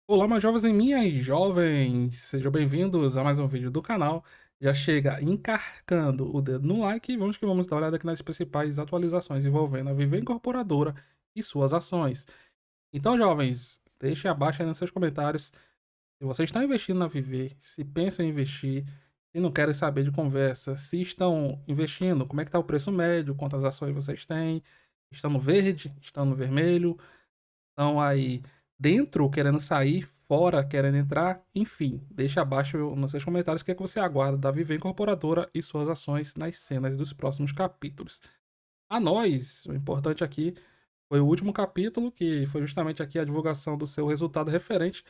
Olá, meus jovens e minhas jovens! Sejam bem-vindos a mais um vídeo do canal. Já chega encarcando o dedo no like e vamos que vamos dar uma olhada aqui nas principais atualizações envolvendo a Viver Incorporadora e suas ações. Então, jovens, deixem abaixo aí nos seus comentários se vocês estão investindo na Viver, se pensam em investir, se não querem saber de conversa, se estão investindo, como é que está o preço médio, quantas ações vocês têm, estão no verde, estão no vermelho, estão aí dentro querendo sair, fora querendo entrar, enfim, deixa abaixo nos seus comentários o que é que você aguarda da Viver Incorporadora e suas ações nas cenas dos próximos capítulos. A nós, o importante aqui foi o último capítulo, que foi justamente aqui a divulgação do seu resultado referente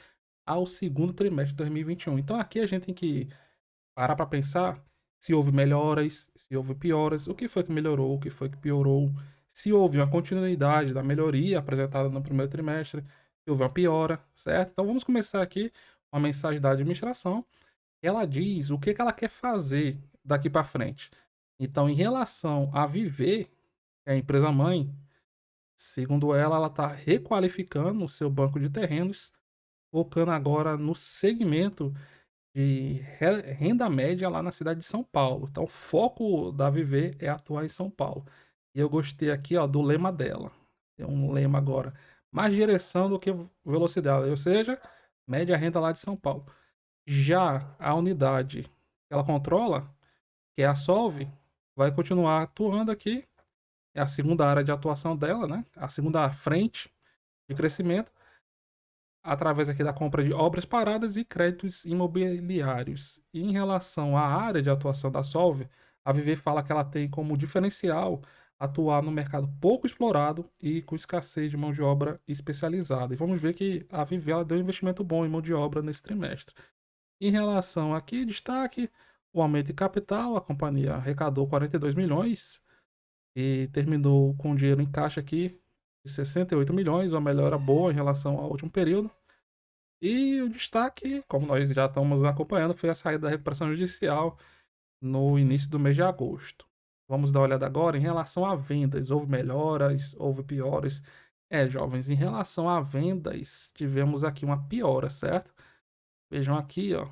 ao segundo trimestre de 2021. Então aqui a gente tem que parar para pensar se houve melhoras, se houve pioras, o que foi que melhorou, o que foi que piorou, se houve uma continuidade da melhoria apresentada no primeiro trimestre, se houve uma piora, certo? Então vamos começar aqui com a mensagem da administração. Ela diz o que ela quer fazer daqui para frente. Então, em relação a Viver, que é a empresa mãe, segundo ela está requalificando o seu banco de terrenos, focando agora no segmento de renda média lá na cidade de São Paulo. Então, o foco da Viver é atuar em São Paulo. E eu gostei aqui, ó, do lema dela. Tem um lema agora: mais direção do que velocidade, ou seja, média renda lá de São Paulo. Já a unidade que ela controla, que é a Solve, vai continuar atuando aqui. É a segunda área de atuação dela, né? A segunda frente de crescimento através aqui da compra de obras paradas e créditos imobiliários. E em relação à área de atuação da Solve, a Viver fala que ela tem como diferencial atuar no mercado pouco explorado e com escassez de mão de obra especializada. E vamos ver que a Viver ela deu um investimento bom em mão de obra nesse trimestre. Em relação aqui, destaque, o aumento de capital, a companhia arrecadou 42 milhões e terminou com dinheiro em caixa aqui de 68 milhões, uma melhora boa em relação ao último período. E o destaque, como nós já estamos acompanhando, foi a saída da recuperação judicial no início do mês de agosto. Vamos dar uma olhada agora em relação a vendas. Houve melhoras, houve piores. É, jovens, em relação a vendas, tivemos aqui uma piora, certo? Vejam aqui, ó.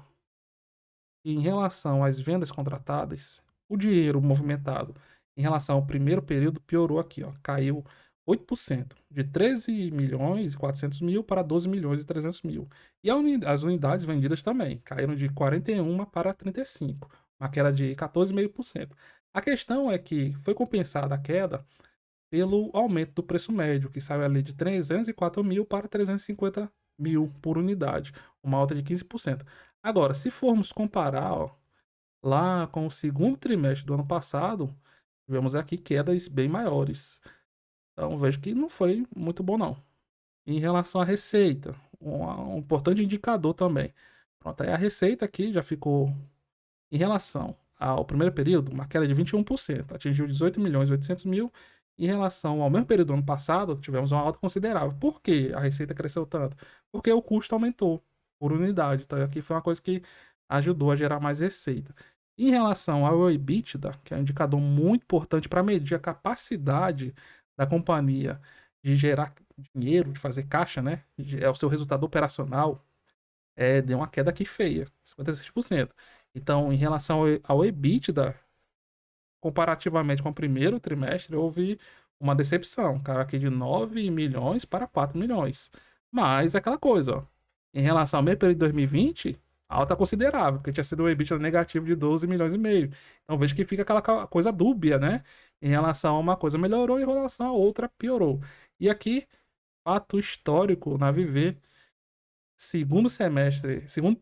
Em relação às vendas contratadas, o dinheiro movimentado em relação ao primeiro período piorou aqui, ó, caiu 8%, de 13 milhões e 400 mil para 12 milhões e 300 mil. E as unidades vendidas também caíram de 41 para 35, uma queda de 14,5%. A questão é que foi compensada a queda pelo aumento do preço médio, que saiu ali de 304 mil para 350 mil por unidade, uma alta de 15%. Agora, se formos comparar, ó, lá com o segundo trimestre do ano passado, tivemos aqui quedas bem maiores. Então, vejo que não foi muito bom, não. Em relação à receita, um importante indicador também. Pronto, aí a receita aqui já ficou, em relação ao primeiro período, uma queda de 21%, atingiu 18 milhões e 800 mil. Em relação ao mesmo período do ano passado, tivemos uma alta considerável. Por que a receita cresceu tanto? Porque o custo aumentou por unidade. Então, aqui foi uma coisa que ajudou a gerar mais receita. Em relação ao EBITDA, que é um indicador muito importante para medir a capacidade da companhia de gerar dinheiro, de fazer caixa, né? É o seu resultado operacional, deu uma queda aqui feia, 56%. Então, em relação ao EBITDA, comparativamente com o primeiro trimestre, houve uma decepção, caiu aqui de 9 milhões para 4 milhões. Mas é aquela coisa, ó, em relação ao mesmo período de 2020, alta considerável, porque tinha sido um EBITDA negativo de 12 milhões e meio. Então vejo que fica aquela coisa dúbia, né? Em relação a uma coisa melhorou, em relação a outra piorou. E aqui, fato histórico na Viver, segundo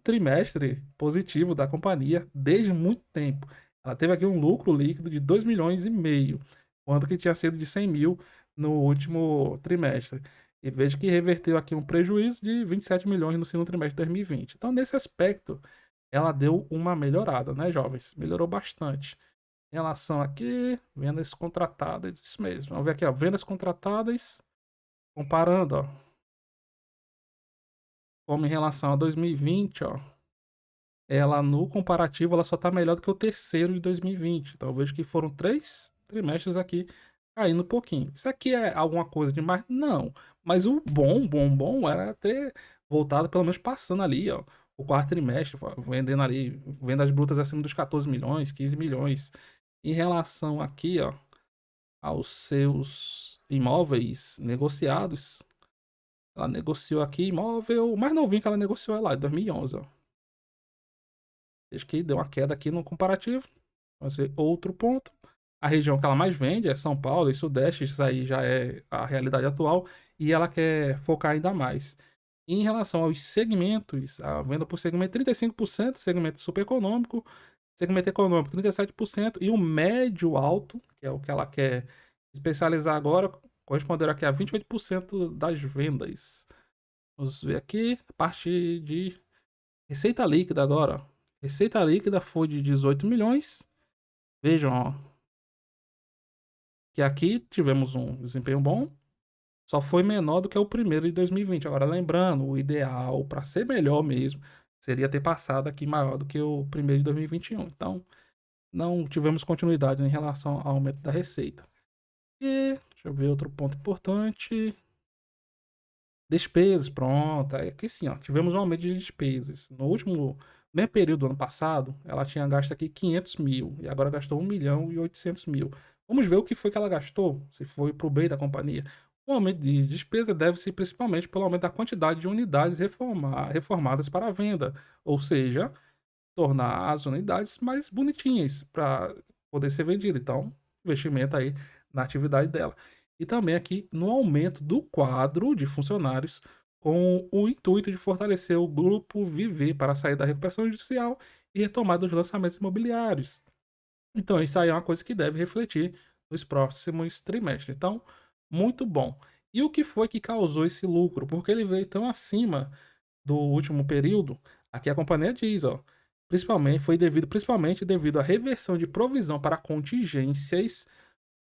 trimestre positivo da companhia desde muito tempo. Ela teve aqui um lucro líquido de 2 milhões e meio, quando que tinha sido de 100 mil no último trimestre. E vejo que reverteu aqui um prejuízo de 27 milhões no segundo trimestre de 2020. Então, nesse aspecto, ela deu uma melhorada, né, jovens? Melhorou bastante. Em relação aqui, vendas contratadas, isso mesmo. Vamos ver aqui, ó, vendas contratadas, comparando, ó, como em relação a 2020, ó, ela no comparativo, ela só tá melhor do que o terceiro de 2020. Então eu vejo que foram 3 trimestres aqui caindo um pouquinho. Isso aqui é alguma coisa demais? Não. Mas o bom era ter voltada, pelo menos passando ali, ó, o quarto trimestre, vendendo ali, vendas brutas acima dos 14 milhões, 15 milhões. Em relação aqui, ó, aos seus imóveis negociados, ela negociou aqui imóvel, o mais novinho que ela negociou é lá, de 2011, ó. Acho que deu uma queda aqui no comparativo. Vai ser outro ponto. A região que ela mais vende é São Paulo e Sudeste, isso aí já é a realidade atual, e ela quer focar ainda mais. E em relação aos segmentos, a venda por segmento 35%, segmento super econômico, segmento econômico 37%, e o médio alto, que é o que ela quer especializar agora, corresponderá aqui a 28% das vendas. Vamos ver aqui, a parte de receita líquida agora. Receita líquida foi de 18 milhões. Vejam, ó, que aqui tivemos um desempenho bom, só foi menor do que o primeiro de 2020. Agora, lembrando, o ideal para ser melhor mesmo seria ter passado aqui maior do que o primeiro de 2021. Então, não tivemos continuidade em relação ao aumento da receita. E, deixa eu ver outro ponto importante. Despesas, pronto. É que sim, ó, tivemos um aumento de despesas. No último, mesmo período do ano passado, ela tinha gasto aqui 500 mil e agora gastou 1 milhão e 800 mil. Vamos ver o que foi que ela gastou, se foi para o bem da companhia. O aumento de despesa deve-se principalmente pelo aumento da quantidade de unidades reformadas para a venda, ou seja, tornar as unidades mais bonitinhas para poder ser vendida. Então, investimento aí na atividade dela. E também aqui no aumento do quadro de funcionários com o intuito de fortalecer o grupo Viver para sair da recuperação judicial e retomada dos lançamentos imobiliários. Então, isso aí é uma coisa que deve refletir nos próximos trimestres. Então, muito bom. E o que foi que causou esse lucro? Porque ele veio tão acima do último período? Aqui a companhia diz, ó, principalmente devido à reversão de provisão para contingências,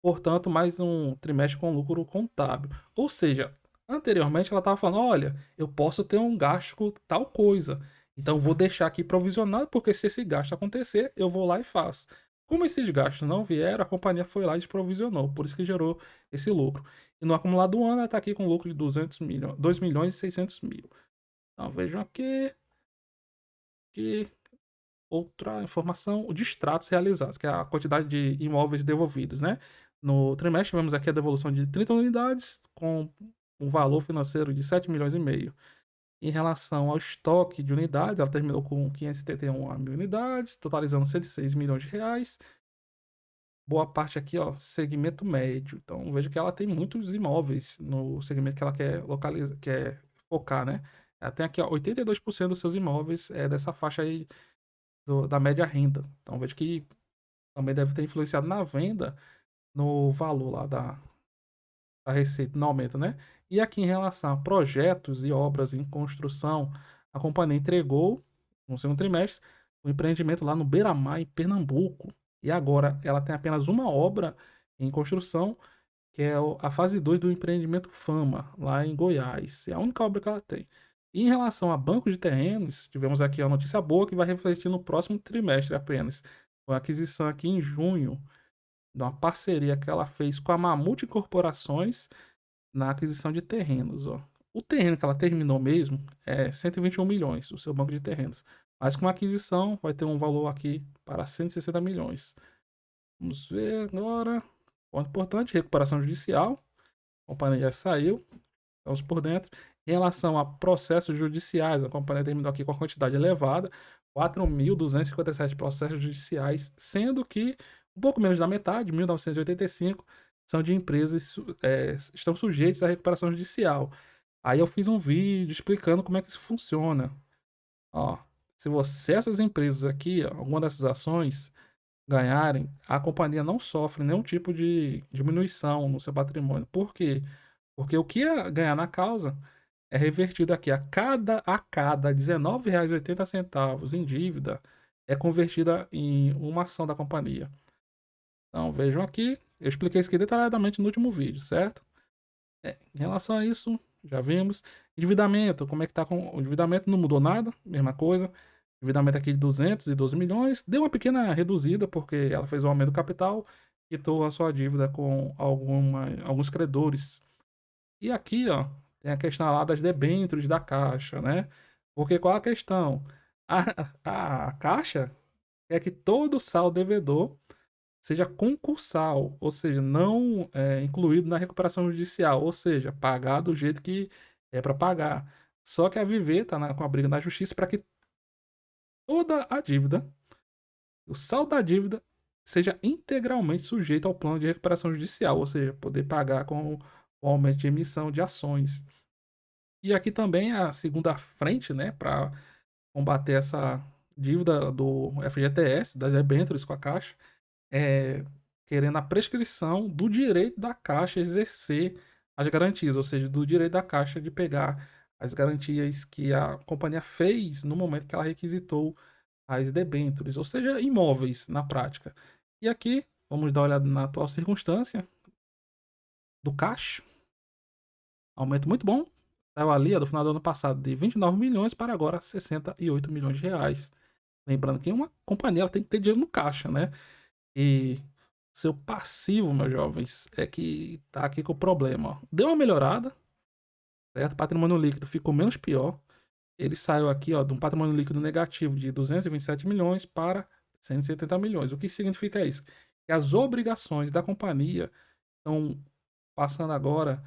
portanto, mais um trimestre com lucro contábil. Ou seja, anteriormente ela estava falando, olha, eu posso ter um gasto com tal coisa, então vou deixar aqui provisionado, porque se esse gasto acontecer, eu vou lá e faço. Como esses gastos não vieram, a companhia foi lá e desprovisionou, por isso que gerou esse lucro. E no acumulado do ano, ela está aqui com lucro de 200 milhões, 2 milhões e 600 mil. Então vejam aqui que outra informação, o distratos realizados, que é a quantidade de imóveis devolvidos, né? No trimestre, tivemos aqui a devolução de 30 unidades, com um valor financeiro de 7 milhões e meio. Em relação ao estoque de unidades, ela terminou com 571 mil unidades, totalizando 106 milhões de reais. Boa parte aqui, ó, segmento médio. Então, veja que ela tem muitos imóveis no segmento que ela quer localizar, quer focar, né? Ela tem aqui, ó, 82% dos seus imóveis é dessa faixa aí da média renda. Então, vejo que também deve ter influenciado na venda, no valor lá da receita, no aumento, né? E aqui em relação a projetos e obras em construção, a companhia entregou, no segundo trimestre, o empreendimento lá no Beira-Mar, em Pernambuco. E agora ela tem apenas uma obra em construção, que é a fase 2 do empreendimento Fama, lá em Goiás. É a única obra que ela tem. E em relação a banco de terrenos, tivemos aqui a notícia boa que vai refletir no próximo trimestre apenas. Foi a aquisição aqui em junho de uma parceria que ela fez com a Mamute Corporações na aquisição de terrenos. Ó. O terreno que ela terminou mesmo é 121 milhões, o seu banco de terrenos. Mas com a aquisição vai ter um valor aqui para 160 milhões. Vamos ver agora. Ponto importante, recuperação judicial. A companhia já saiu, estamos por dentro. Em relação a processos judiciais, a companhia terminou aqui com a quantidade elevada, 4.257 processos judiciais, sendo que um pouco menos da metade, 1.985, são de empresas estão sujeitas à recuperação judicial. Aí eu fiz um vídeo explicando como é que isso funciona. Ó, se essas empresas aqui, ó, alguma dessas ações ganharem, a companhia não sofre nenhum tipo de diminuição no seu patrimônio. Por quê? Porque o que ia ganhar na causa é revertido aqui a cada R$19,80 em dívida é convertida em uma ação da companhia. Então vejam aqui, eu expliquei isso aqui detalhadamente no último vídeo, certo? Em relação a isso, já vimos. Endividamento, como é que tá com o endividamento? Não mudou nada, mesma coisa. Endividamento aqui de 212 milhões, deu uma pequena reduzida porque ela fez um aumento do capital, quitou a sua dívida com alguns credores. E aqui, ó, tem a questão lá das debêntures da Caixa, né? Porque qual a questão? A Caixa quer que todo saldo devedor seja concursal, ou seja, não incluído na recuperação judicial, ou seja, pagar do jeito que é para pagar. Só que a Viver está com a briga na justiça para que toda a dívida, o saldo da dívida, seja integralmente sujeito ao plano de recuperação judicial, ou seja, poder pagar com o aumento de emissão de ações. E aqui também a segunda frente, né, para combater essa dívida do FGTS, das debêntures com a Caixa, é querendo a prescrição do direito da Caixa exercer as garantias, ou seja, do direito da Caixa de pegar as garantias que a companhia fez no momento que ela requisitou as debêntures, ou seja, imóveis na prática. E aqui, vamos dar uma olhada na atual circunstância do Caixa. Aumento muito bom. Saiu ali, ó, do final do ano passado, de 29 milhões para agora 68 milhões de reais. Lembrando que uma companhia ela tem que ter dinheiro no caixa, né? E seu passivo, meus jovens, é que tá aqui com o problema. Ó. Deu uma melhorada, certo? O patrimônio líquido ficou menos pior. Ele saiu aqui, ó, de um patrimônio líquido negativo de 227 milhões para 170 milhões. O que significa isso? Que as obrigações da companhia estão passando agora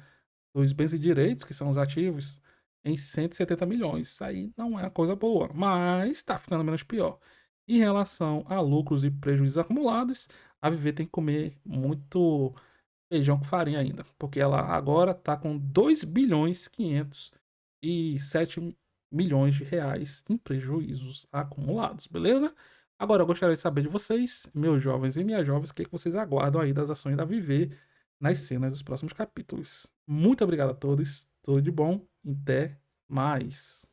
dos bens e direitos, que são os ativos, em 170 milhões. Isso aí não é uma coisa boa, mas está ficando menos pior. Em relação a lucros e prejuízos acumulados, a Viver tem que comer muito feijão com farinha ainda, porque ela agora está com 2 bilhões 507 milhões de reais em prejuízos acumulados, beleza? Agora eu gostaria de saber de vocês, meus jovens e minhas jovens, o que vocês aguardam aí das ações da Viver nas cenas dos próximos capítulos. Muito obrigado a todos, tudo de bom, até mais.